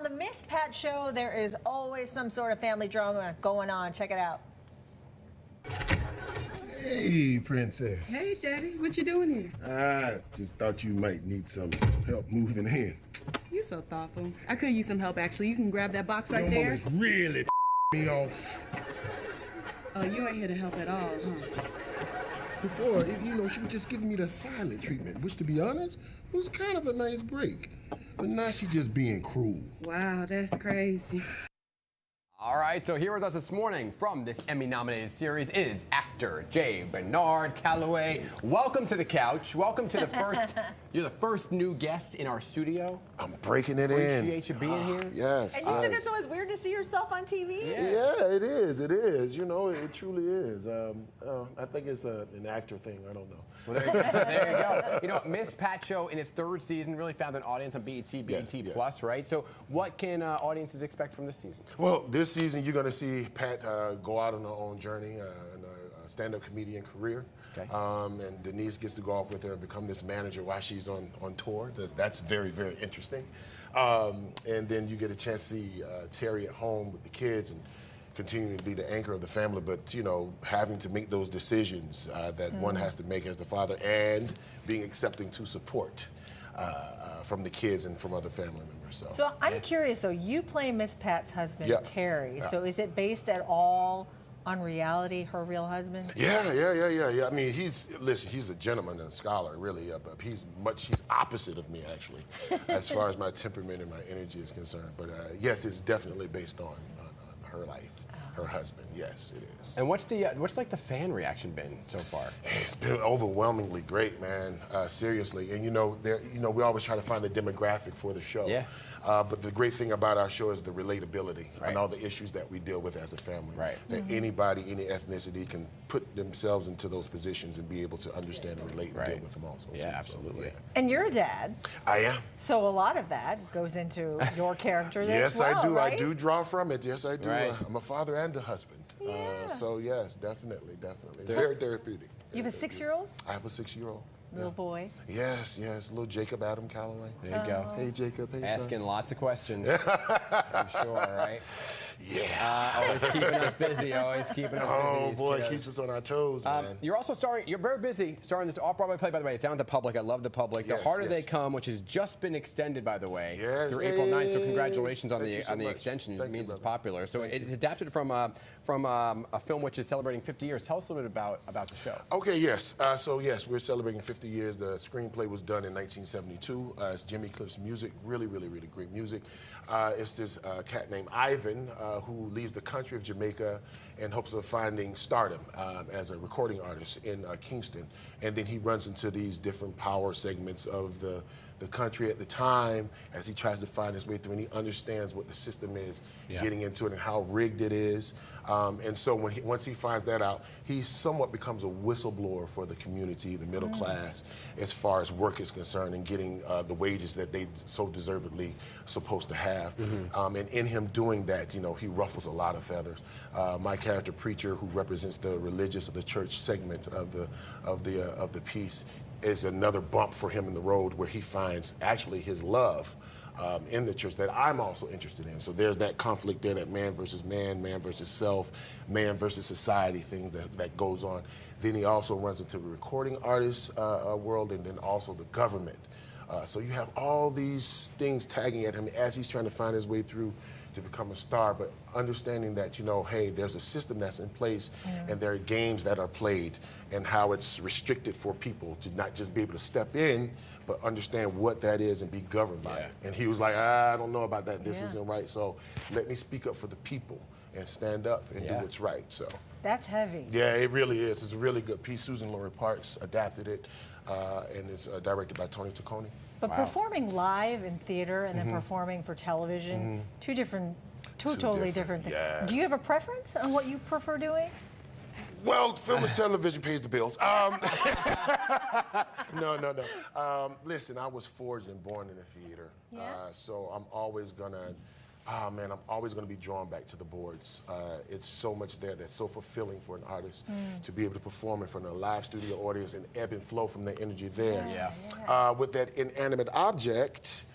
on the Miss Pat show, there is always some sort of family drama going on. Check it out. Hey, Princess. Hey, Daddy. What you doing here? I just thought you might need some help moving in. You so thoughtful. I could use some help, actually. You can grab that box right Your there. mama's really me off. Oh, you ain't here to help at all, huh? Before, she was just giving me the silent treatment, which, to be honest, was kind of a nice break. But now she's just being cruel. Wow, that's crazy. All right, so here with us this morning from this Emmy-nominated series is actor J. Bernard Calloway. Welcome to the couch. Welcome to the first. You're the first new guest in our studio. I'm breaking it in. Appreciate you being here. Yes. And you said it's always weird to see yourself on TV? Yeah, it is. It is. It truly is. I think it's an actor thing. I don't know. Well, there you go. Miss Pat show in its third season really found an audience on BET Plus, right? So what can audiences expect from this season? Well, this season you're going to see Pat go out on her own journey in a stand-up comedian career. Okay. And Denise gets to go off with her and become this manager while she's on tour. That's very, very interesting. And then you get a chance to see Terry at home with the kids and continuing to be the anchor of the family, but having to make those decisions that one has to make as the father, and being accepting to support from the kids and from other family members. So I'm curious, so you play Miss Pat's husband, Yeah. Terry. Yeah. So is it based at all on reality, her real husband? Yeah. I mean, he's a gentleman and a scholar, really. But he's opposite of me, actually, as far as my temperament and my energy is concerned. But yes, it's definitely based on her life. Her husband, yes, it is. And what's the fan reaction been so far? It's been overwhelmingly great, man. Seriously, and we always try to find the demographic for the show. Yeah. But the great thing about our show is the relatability Right. and all the issues that we deal with as a family. Right. That anybody, any ethnicity, can put themselves into those positions and be able to understand and relate and deal with them also. Yeah, too. absolutely. So, yeah. And you're a dad. I am. So a lot of that goes into your character there Yes, as well, I do. right? I do draw from it. Yes, I do. Right. I'm a father and a husband. Yeah. So yes, definitely. It's very therapeutic. You have a 6-year-old? I have a 6-year-old. Little boy. Yes, little Jacob Adam Calloway. There you go. Hey, Jacob. Hey, Asking son. lots of questions. I'm sure, right? Yeah. Always keeping us busy. Always keeping us busy. Oh, these boy, kiddos. it keeps us on our toes, man. You're also starring, you're very busy starring this off-Broadway play, by the way. It's down at the Public. I love the Public. The Yes, Harder yes. They Come, which has just been extended, by the way. Yes. Through April 9th, so Yay. congratulations on Thank you the so much. extension. Thank It means you, it's brother. popular. So Thank it's you. adapted from a film which is celebrating 50 years. Tell us a little bit about the show. Okay, yes. So, yes, we're celebrating 50 years. The screenplay was done in 1972. It's Jimmy Cliff's music. Really, really, really great music. It's this cat named Ivan who leaves the country of Jamaica in hopes of finding stardom as a recording artist in Kingston. And then he runs into these different power segments of the country at the time as he tries to find his way through, and he understands what the system is, getting into it and how rigged it is. And so once he finds that out, he somewhat becomes a whistleblower for the community, the middle class, as far as work is concerned, and getting the wages that they so deservedly supposed to have. And in him doing that, he ruffles a lot of feathers. My character, Preacher, who represents the religious or the church segment of the piece, is another bump for him in the road where he finds actually his love in the church that I'm also interested in. So there's that conflict there, that man versus self, man versus society thing that goes on. Then he also runs into the recording artist world, and then also the government. So you have all these things tagging at him as he's trying to find his way through to become a star, but understanding that, hey, there's a system that's in place and there are games that are played, and how it's restricted for people to not just be able to step in, but understand what that is and be governed by it. And he was like, I don't know about that. This isn't right. So let me speak up for the people and stand up and do what's right. So That's heavy. yeah, it really is. It's a really good piece. Susan Laurie Parks adapted it, and it's directed by Tony Taccone. But performing live in theater and then performing for television, two totally different things. Yeah. Do you have a preference on what you prefer doing? Well, film and television pays the bills. No. Listen, I was forged and born in the theater. Yeah. So I'm always gonna be drawn back to the boards. It's so much there that's so fulfilling for an artist to be able to perform in front of a live studio audience and ebb and flow from the energy there. Yeah. With that inanimate object,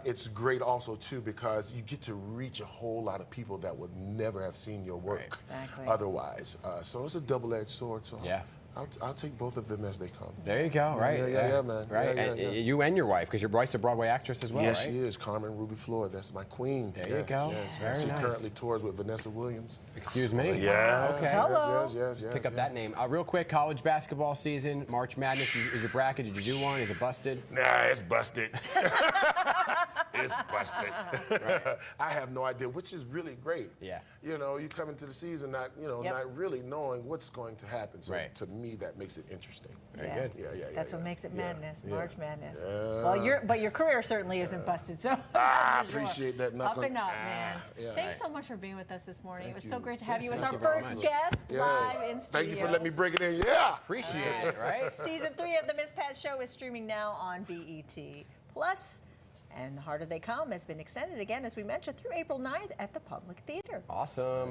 It's great also too because you get to reach a whole lot of people that would never have seen your work Exactly. otherwise. So it's a double-edged sword. So Yeah. I'll take both of them as they come. There you go, right? Yeah, man. Right, Yeah, and yeah. you and your wife, because your wife's a Broadway actress as well, Yes, right? she is. Carmen Ruby Floyd. That's my queen. There you go. Very She nice. currently tours with Vanessa Williams. Excuse me? Yeah. Okay. Hello. Yes. Pick up that name. Real quick, college basketball season, March Madness is your bracket. Did you do one? Is it busted? Nah, it's busted. It's busted. I have no idea, which is really great. Yeah. You know, you come into the season not really knowing what's going to happen. So Right. to me, that makes it interesting. Very good. That's what makes it madness, Yeah. March Madness. Yeah. Well, but your career certainly isn't busted, so I for sure. appreciate that, Up Knuckle. and up, man. Yeah. Thanks so much for being with us this morning. Thank It was you. so great to have you as thank our you very first much. guest Yes. live in studio. Thank you for letting me break it in. Yeah. Appreciate it, right? Season 3 of the Miss Pat Show is streaming now on BET Plus, and Harder They Come has been extended again, as we mentioned, through April 9th at the Public Theater. Awesome.